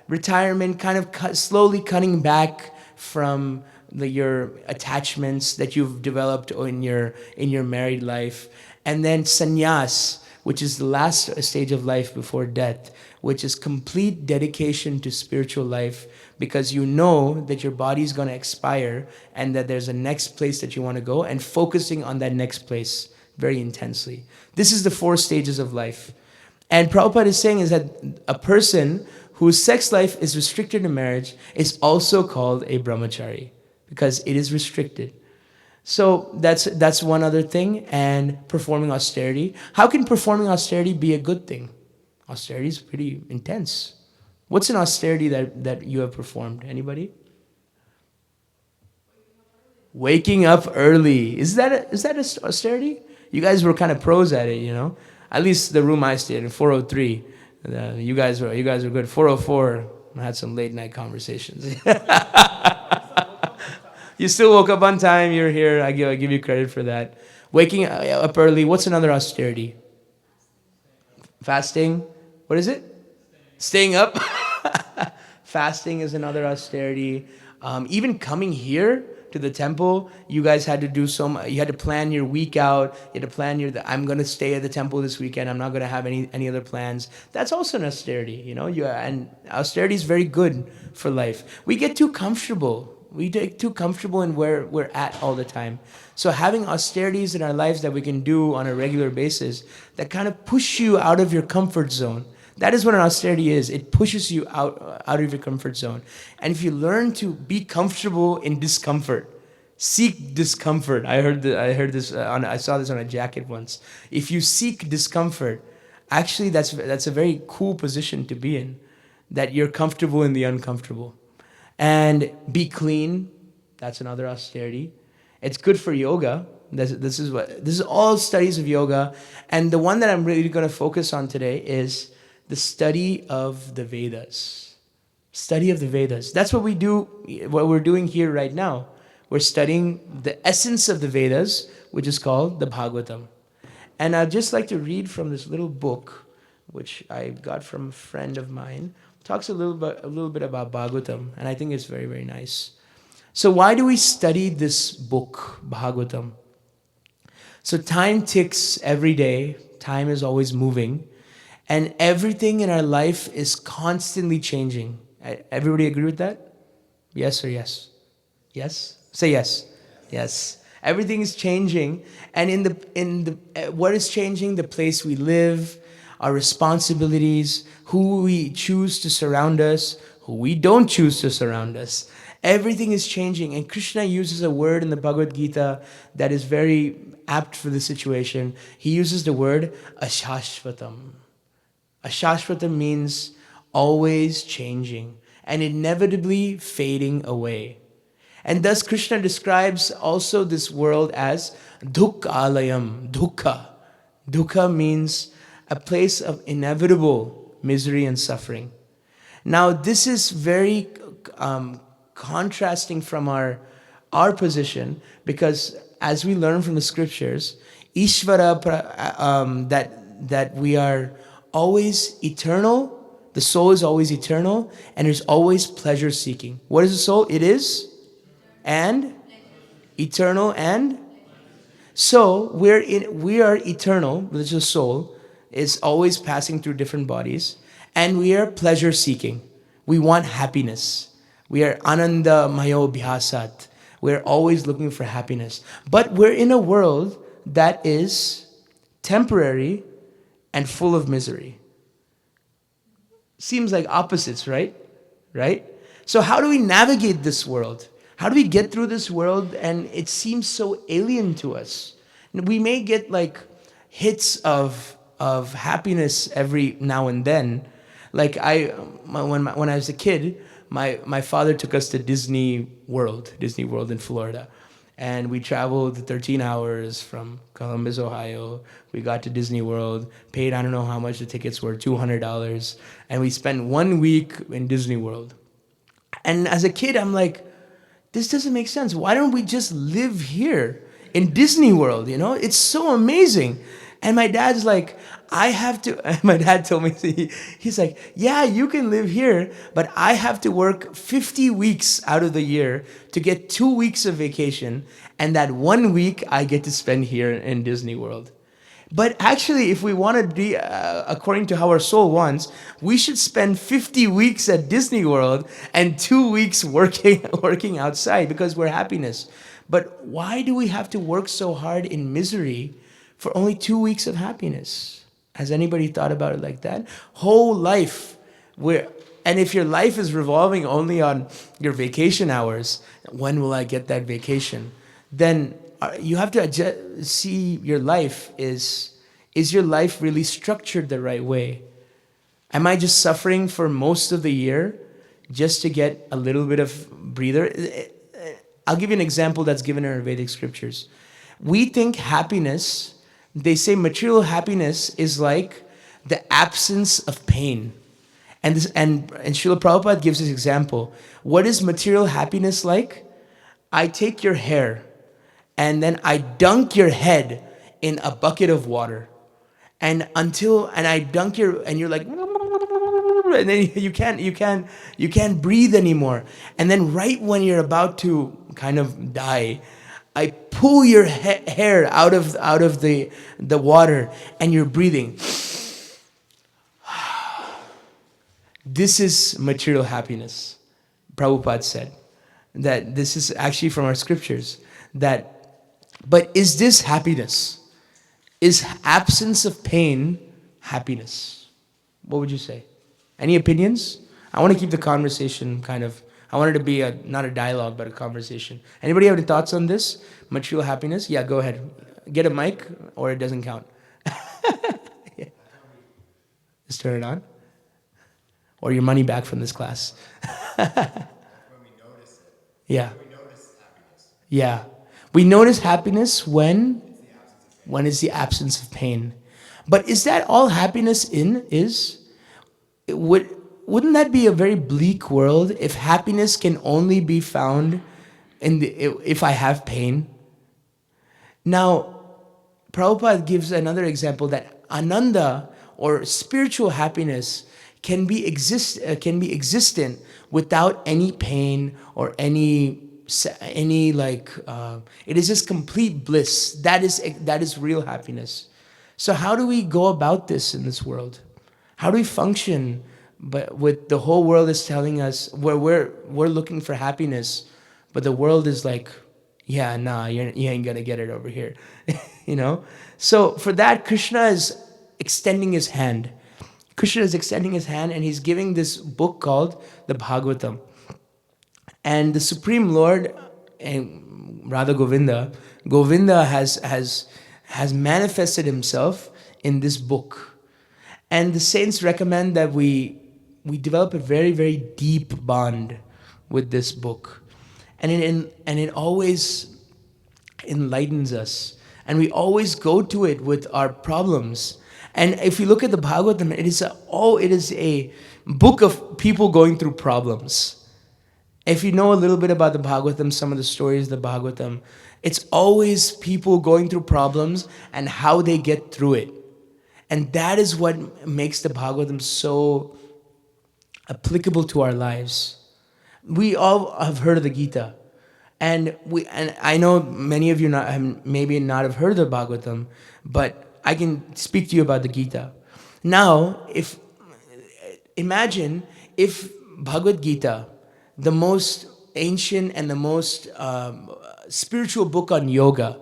Retirement, kind of slowly cutting back from your attachments that you've developed in your married life, and then sannyas, which is the last stage of life before death, which is complete dedication to spiritual life, because you know that your body's going to expire and that there's a next place that you want to go, and focusing on that next place very intensely. This is the 4 stages of life. And Prabhupada is saying is that a person whose sex life is restricted to marriage is also called a brahmachari, because it is restricted. So that's one other thing. And performing austerity. How can performing austerity be a good thing? Austerity is pretty intense. What's an austerity that you have performed? Anybody? Waking up early. Is that a austerity? You guys were kind of pros at it, At least the room I stayed in, 403. You guys were good. 404, I had some late night conversations. You still woke up on time. You're here. I give you credit for that. Waking up early. What's another austerity? Fasting. What is it? Staying up. Fasting is another austerity. Even coming here to the temple, you guys had to do you had to plan your week out. You had to plan I'm going to stay at the temple this weekend. I'm not going to have any other plans. That's also an austerity, and austerity is very good for life. We get too comfortable. We get too comfortable in where we're at all the time. So having austerities in our lives that we can do on a regular basis that kind of push you out of your comfort zone. That is what an austerity is. It pushes you out of your comfort zone. And if you learn to be comfortable in discomfort, seek discomfort. I saw this on a jacket once. If you seek discomfort, actually that's a very cool position to be in, that you're comfortable in the uncomfortable. And be clean, that's another austerity. It's good for yoga. This is all studies of yoga. And the one that I'm really going to focus on today is the study of the Vedas. Study of the Vedas. That's what we're doing here right now. We're studying the essence of the Vedas, which is called the Bhāgavatam. And I'd just like to read from this little book, which I got from a friend of mine. It talks a little bit about Bhāgavatam, and I think it's very, very nice. So why do we study this book, Bhāgavatam? So time ticks every day. Time is always moving. And everything in our life is constantly changing. Everybody agree with that? Yes or yes? Yes? Say yes. Yes. Everything is changing. And what is changing? The place we live, our responsibilities, who we choose to surround us, who we don't choose to surround us. Everything is changing. And Krishna uses a word in the Bhagavad Gita that is very apt for the situation. He uses the word ashashvatam. Ashashvatam means always changing and inevitably fading away. And thus Krishna describes also this world as dukkhalayam, dukkha. Dukkha means a place of inevitable misery and suffering. Now this is very contrasting from our position, because as we learn from the scriptures, Ishvara, that we are always eternal, the soul is always eternal, and there's always pleasure seeking. What is the soul? It is and eternal and so we are eternal, which is the soul, is always passing through different bodies, and we are pleasure seeking. We want happiness. We are ananda mayo bhyasat. We're always looking for happiness. But we're in a world that is temporary and full of misery. Seems like opposites, right? Right? So how do we navigate this world? How do we get through this world? And it seems so alien to us. We may get like hits of happiness every now and then. Like when I was a kid, my father took us to Disney World in Florida. And we traveled 13 hours from Columbus, Ohio. We got to Disney World, paid I don't know how much the tickets were, $200. And we spent 1 week in Disney World. And as a kid, I'm like, this doesn't make sense. Why don't we just live here in Disney World, It's so amazing. And my dad's like, my dad told me, he's like, yeah, you can live here, but I have to work 50 weeks out of the year to get 2 weeks of vacation, and that 1 week I get to spend here in Disney World. But actually, if we want to be according to how our soul wants, we should spend 50 weeks at Disney World and 2 weeks working outside, because we're happiness. But why do we have to work so hard in misery for only 2 weeks of happiness? Has anybody thought about it like that? Whole life, and if your life is revolving only on your vacation hours, when will I get that vacation? Then you have to see your life. Is your life really structured the right way? Am I just suffering for most of the year just to get a little bit of breather? I'll give you an example that's given in our Vedic scriptures. We think happiness, they say material happiness is like the absence of pain. And Srila Prabhupada gives this example. What is material happiness like? I take your hair and then I dunk your head in a bucket of water. And I dunk and you're like, and then you can't breathe anymore. And then right when you're about to kind of die, I pull your hair out of the water and you're breathing. This is material happiness. Prabhupada said that this is actually from our scriptures. But is this happiness? Is absence of pain happiness? What would you say? Any opinions? I want to keep the conversation I want it to be not a dialogue, but a conversation. Anybody have any thoughts on this? Material happiness? Yeah, go ahead. Get a mic, or it doesn't count. Yeah. Just turn it on. Or your money back from this class. When we notice it. Yeah. We notice happiness. Yeah. We notice happiness when it's the absence of pain. But is that all happiness is? Wouldn't that be a very bleak world if happiness can only be found if I have pain? Now, Prabhupada gives another example that ananda, or spiritual happiness, can be existent without any pain or any it is just complete bliss. That is real happiness. So how do we go about this in this world? How do we function? But with the whole world is telling us we're looking for happiness, but the world is like, yeah, nah, you ain't gonna get it over here, So for that, Krishna is extending his hand. Krishna is extending his hand, and he's giving this book called the Bhāgavatam. And the Supreme Lord, and Radha Govinda has manifested himself in this book. And the saints recommend that we develop a very, very deep bond with this book. And it always enlightens us. And we always go to it with our problems. And if you look at the Bhagavatam, it is a book of people going through problems. If you know a little bit about the Bhagavatam, some of the stories of the Bhagavatam, it's always people going through problems and how they get through it. And that is what makes the Bhagavatam so applicable to our lives. We all have heard of the Gita. And I know many of you maybe not have heard of the Bhagavatam, but I can speak to you about the Gita. Now, imagine if Bhagavad Gita, the most ancient and the most spiritual book on yoga,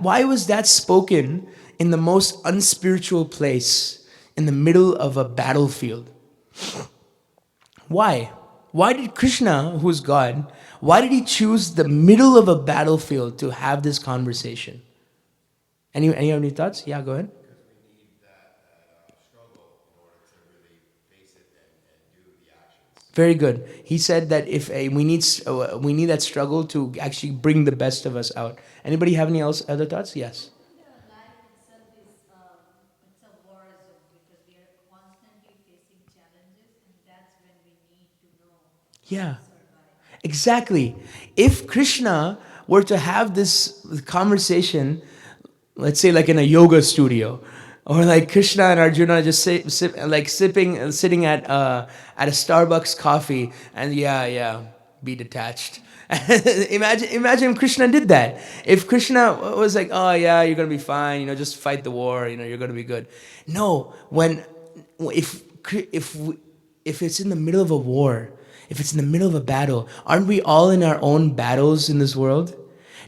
why was that spoken in the most unspiritual place, in the middle of a battlefield? Why? Why did Krishna, who's God, why did he choose the middle of a battlefield to have this conversation? Any thoughts? Yeah, go ahead. Because we need that struggle in order to really face it and do the actions. Very good. He said that we need that struggle to actually bring the best of us out. Anybody have any other thoughts? Yes. Life itself is it's a war zone because we are constantly facing challenges, and that's when we need to know. Yeah. Exactly. If Krishna were to have this conversation, let's say like in a yoga studio, or like Krishna and Arjuna just sitting at a Starbucks coffee, and be detached. Imagine if Krishna did that. If Krishna was like, oh yeah, you're gonna be fine, just fight the war, you're gonna be good. No, if it's in the middle of a war, if it's in the middle of a battle, aren't we all in our own battles in this world?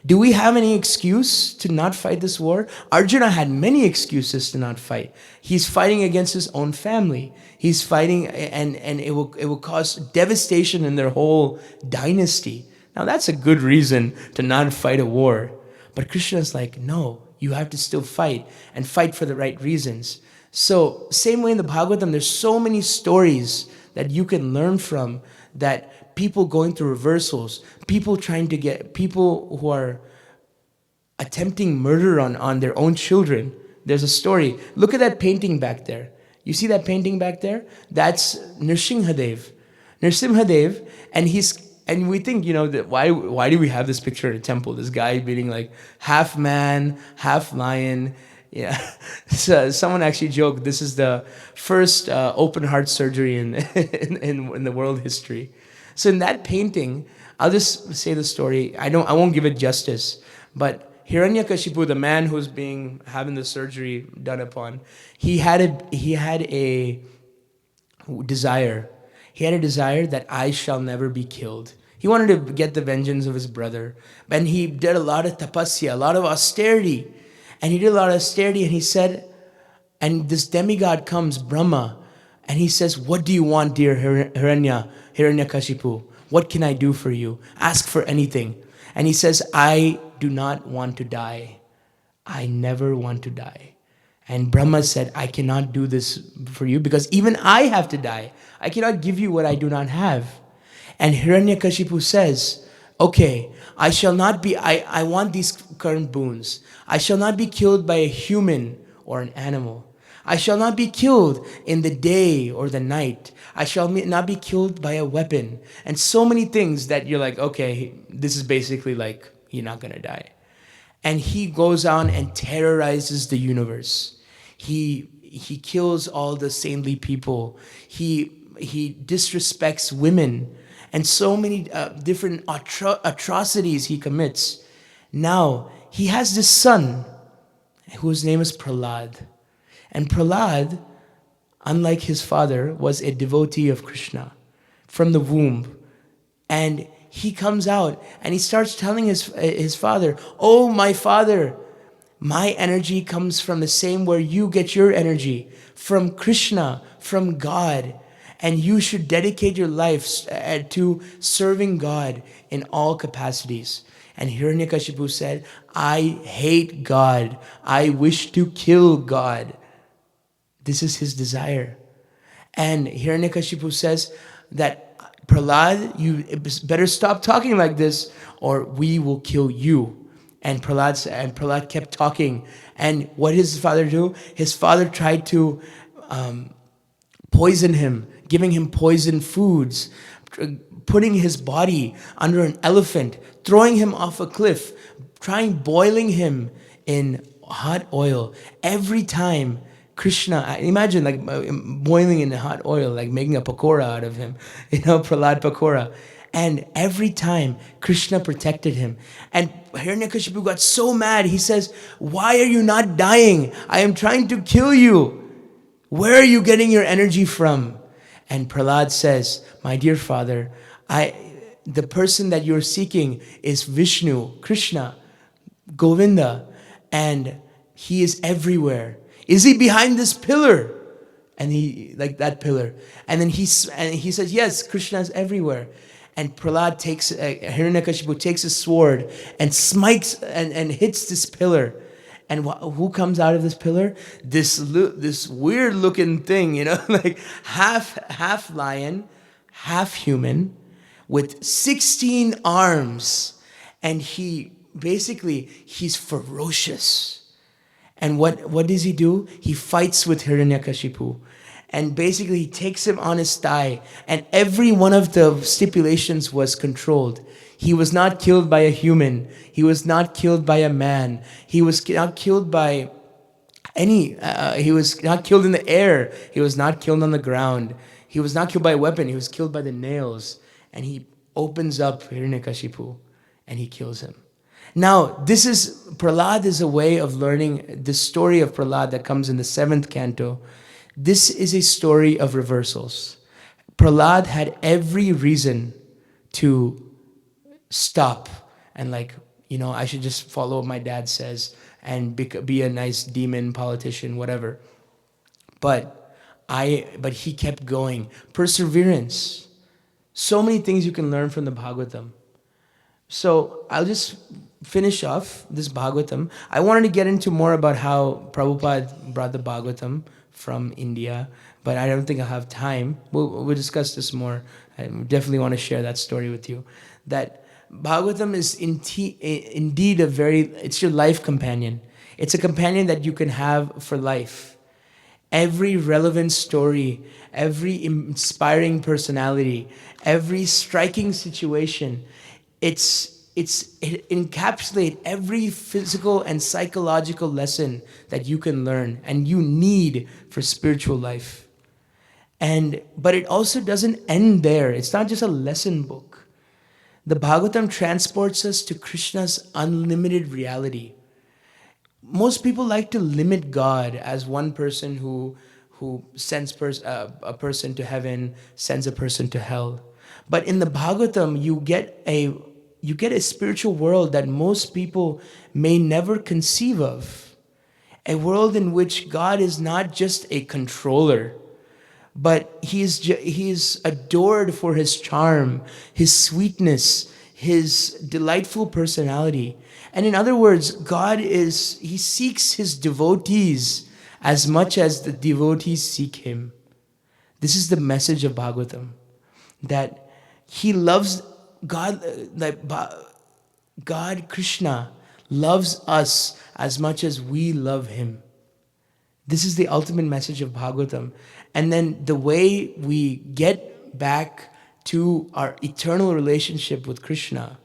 Do we have any excuse to not fight this war? Arjuna had many excuses to not fight. He's fighting against his own family. He's fighting, and it will cause devastation in their whole dynasty. Now that's a good reason to not fight a war. But Krishna's like, no, you have to still fight, and fight for the right reasons. So same way in the Bhagavatam, there's so many stories that you can learn from, that people going through reversals, people who are attempting murder on their own children. There's a story. Look at that painting back there. You see that painting back there? That's Nrsimhadev. Nrsimhadev, and we think, that why do we have this picture in a temple? This guy being like half man, half lion. Yeah. So someone actually joked this is the first open heart surgery in the world history. So in that painting, I'll just say the story. I won't give it justice, but Hiranyakashipu, the man who's having the surgery done upon, he had a desire. He had a desire that I shall never be killed. He wanted to get the vengeance of his brother. And he did a lot of tapasya, a lot of austerity. And he did a lot of austerity, and he said, and this demigod comes, Brahma, and he says, what do you want, dear Hiranyakashipu? What can I do for you? Ask for anything. And he says, I do not want to die. I never want to die. And Brahma said, I cannot do this for you because even I have to die. I cannot give you what I do not have. And Hiranyakashipu says, okay, I want these current boons. I shall not be killed by a human or an animal. I shall not be killed in the day or the night. I shall not be killed by a weapon. And so many things that you're like, okay, this is basically like, you're not going to die. And he goes on and terrorizes the universe. He kills all the saintly people. He disrespects women. And so many different atrocities he commits. Now, he has this son whose name is Prahlad. And Prahlad, unlike his father, was a devotee of Krishna from the womb. And he comes out and he starts telling his father, oh, my father, my energy comes from the same where you get your energy, from Krishna, from God. And you should dedicate your life to serving God in all capacities. And Hiranyakashipu said, I hate God. I wish to kill God. This is his desire. And Hiranyakashipu says that, Prahlad, you better stop talking like this or we will kill you. And Prahlad kept talking. And what did his father do? His father tried to poison him, giving him poisoned foods, putting his body under an elephant, throwing him off a cliff, boiling him in hot oil. Every time Krishna, imagine like boiling in hot oil, like making a pakora out of him, Prahlad pakora. And every time Krishna protected him. And Hiranyakashipu got so mad, he says, why are you not dying? I am trying to kill you. Where are you getting your energy from? And Prahlad says, my dear father, the person that you're seeking is Vishnu, Krishna, Govinda, and he is everywhere. Is he behind this pillar? And like that pillar. And then he says, yes, Krishna is everywhere. And Prahlad Hiranyakashipu takes his sword and smites and hits this pillar. And who comes out of this pillar? This weird looking thing, like half lion, half human, with 16 arms. And he's ferocious. And what does he do? He fights with Hiranyakashipu. And basically he takes him on his thigh. And every one of the stipulations was controlled. He was not killed by a human. He was not killed by a man. He was not killed by he was not killed in the air. He was not killed on the ground. He was not killed by a weapon. He was killed by the nails. And he opens up Hiranyakashipu and he kills him. Now, Prahlad is a way of learning the story of Prahlad that comes in the 7th canto. This is a story of reversals. Prahlad had every reason to stop and I should just follow what my dad says and be a nice demon, politician, whatever. But he kept going. Perseverance. So many things you can learn from the Bhāgavatam. So I'll just finish off this Bhāgavatam. I wanted to get into more about how Prabhupada brought the Bhāgavatam from India, but I don't think I'll have time. We'll discuss this more. I definitely want to share that story with you. That Bhāgavatam is indeed it's your life companion. It's a companion that you can have for life. Every relevant story, every inspiring personality, every striking situation, it encapsulates every physical and psychological lesson that you can learn and you need for spiritual life. But it also doesn't end there. It's not just a lesson book. The Bhagavatam transports us to Krishna's unlimited reality. Most people like to limit God as one person who sends a person to heaven, sends a person to hell. But in the Bhagavatam, you get a spiritual world that most people may never conceive of. A world in which God is not just a controller, but he is adored for his charm, his sweetness, his delightful personality. And in other words, he seeks his devotees as much as the devotees seek him. This is the message of Bhagavatam, that he loves God, God, Krishna, loves us as much as we love him. This is the ultimate message of Bhagavatam. And then the way we get back to our eternal relationship with Krishna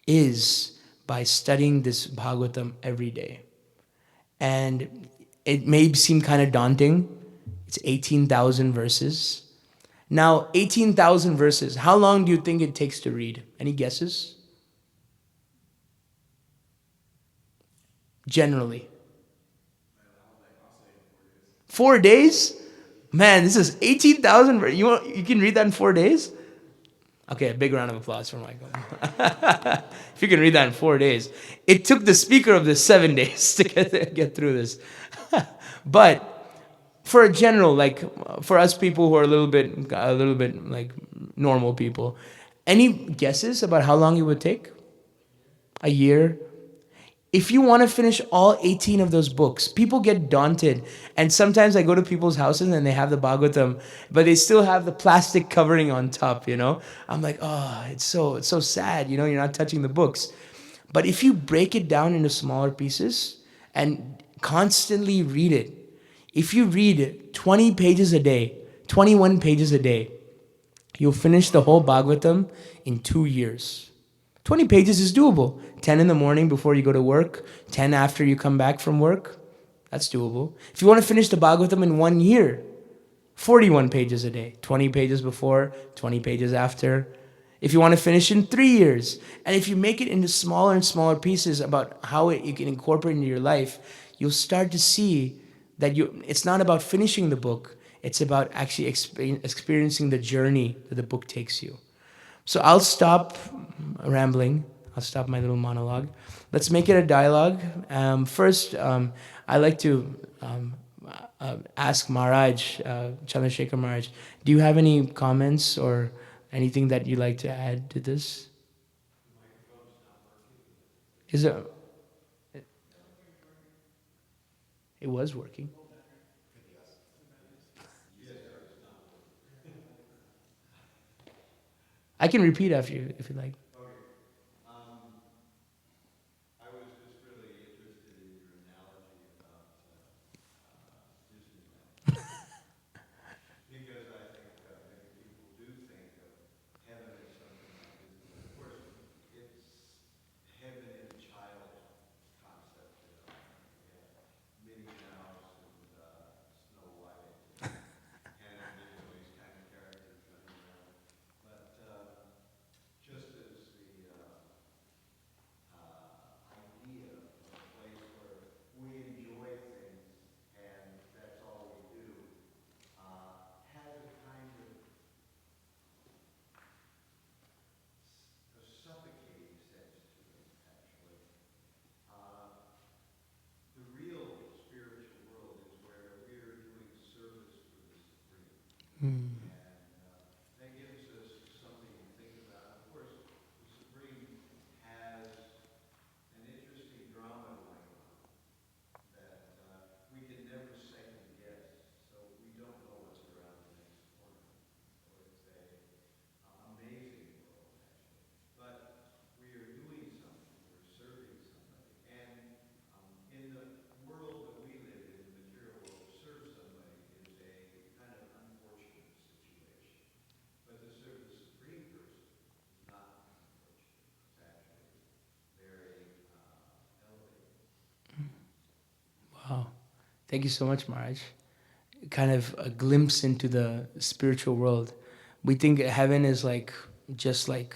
is by studying this Bhagavatam every day. And it may seem kind of daunting. It's 18,000 verses. Now, 18,000 verses, how long do you think it takes to read? Any guesses? Generally. 4 days? Man, this is 18,000. You can read that in 4 days? Okay, a big round of applause for Michael. If you can read that in 4 days. It took the speaker of this 7 days to get through this. But for a general, like for us people who are a little bit like normal people, any guesses about how long it would take? A year? If you want to finish all 18 of those books, people get daunted. And sometimes I go to people's houses and they have the Bhagavatam, but they still have the plastic covering on top, I'm like, oh, it's so sad, you're not touching the books. But if you break it down into smaller pieces and constantly read it, if you read 20 pages a day, 21 pages a day, you'll finish the whole Bhagavatam in 2 years. 20 pages is doable. 10 in the morning before you go to work, 10 after you come back from work, that's doable. If you want to finish the Bhagavatam in 1 year, 41 pages a day, 20 pages before, 20 pages after. If you want to finish in 3 years, and if you make it into smaller and smaller pieces about how you can incorporate into your life, you'll start to see that it's not about finishing the book, it's about actually experiencing the journey that the book takes you. So I'll stop rambling. I'll stop my little monologue. Let's make it a dialogue. First, I'd like to ask Maharaj, Chandrasekhar Maharaj, do you have any comments or anything that you'd like to add to this? Is it? It was working. I can repeat after you if you like. Wow. Thank you so much, Maharaj. Kind of a glimpse into the spiritual world. We think heaven is just like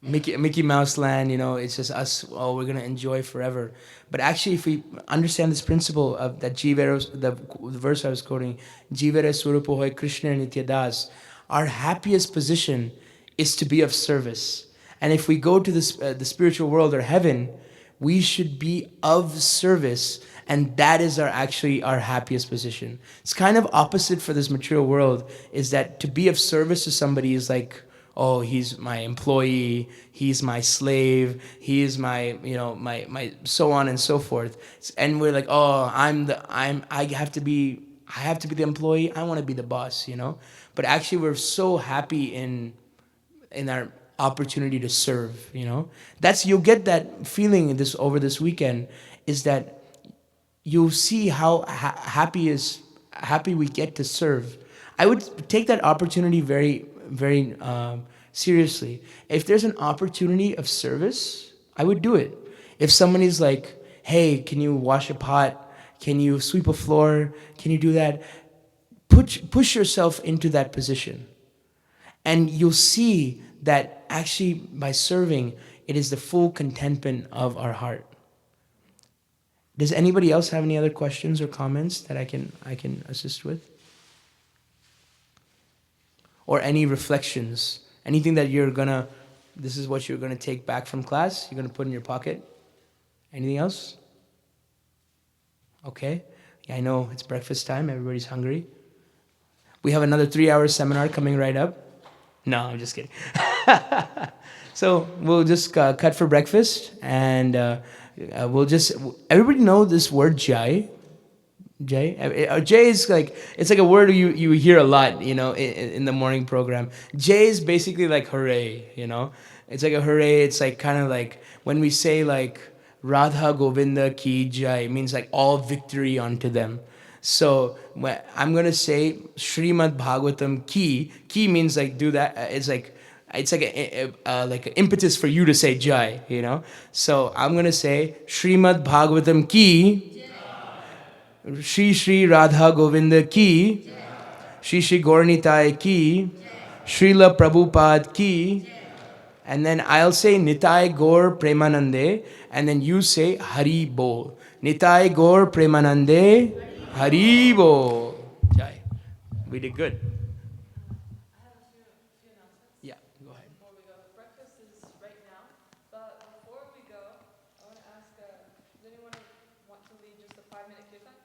Mickey Mouse land, it's just us. Oh, we're gonna enjoy forever. But actually, if we understand this principle of that the verse I was quoting, Jivere Swarupo Hoy Krishna Nityadas, our happiest position is to be of service. And if we go to the spiritual world or heaven, we should be of service, and that is our happiest position. It's kind of opposite for this material world, is that to be of service to somebody is like, oh, he's my employee, he's my slave, he is my, my so on and so forth. And we're like, oh, I have to be the employee, I want to be the boss, But actually we're so happy in our opportunity to serve, You'll get that feeling over this weekend, is that you'll see how happy we get to serve. I would take that opportunity very, very seriously. If there's an opportunity of service, I would do it. If somebody's like, hey, can you wash a pot? Can you sweep a floor? Can you do that? Push yourself into that position. And you'll see that actually by serving, it is the full contentment of our heart. Does anybody else have any other questions or comments that I can assist with? Or any reflections? Anything that this is what you're gonna take back from class, you're gonna put in your pocket? Anything else? Okay. Yeah, I know it's breakfast time, everybody's hungry. We have another 3-hour seminar coming right up. No, I'm just kidding. So we'll just cut for breakfast, and everybody know this word Jai? Jai? Jai is it's like a word you hear a lot, in the morning program. Jai is basically like hooray, It's like a hooray. It's like kind of like when we say like Radha Govinda ki Jai, it means like all victory unto them. So I'm going to say Srimad Bhāgavatam ki. Ki means like do that. It's like an impetus for you to say Jai, So I'm going to say Srimad Bhāgavatam ki. Shri Shri Radha Govinda ki. Shri Shri Gauranitai ki. Srila Prabhupada ki. And then I'll say Nitai Gaur Premanande, and then you say Hari Bol. Nitai Gaur Premanande, Hari Bol. Jai. We did good. Yeah, go ahead. Before we go, breakfast is right now. But before we go, I want to ask, does anyone want to lead just a 5-minute kirtan?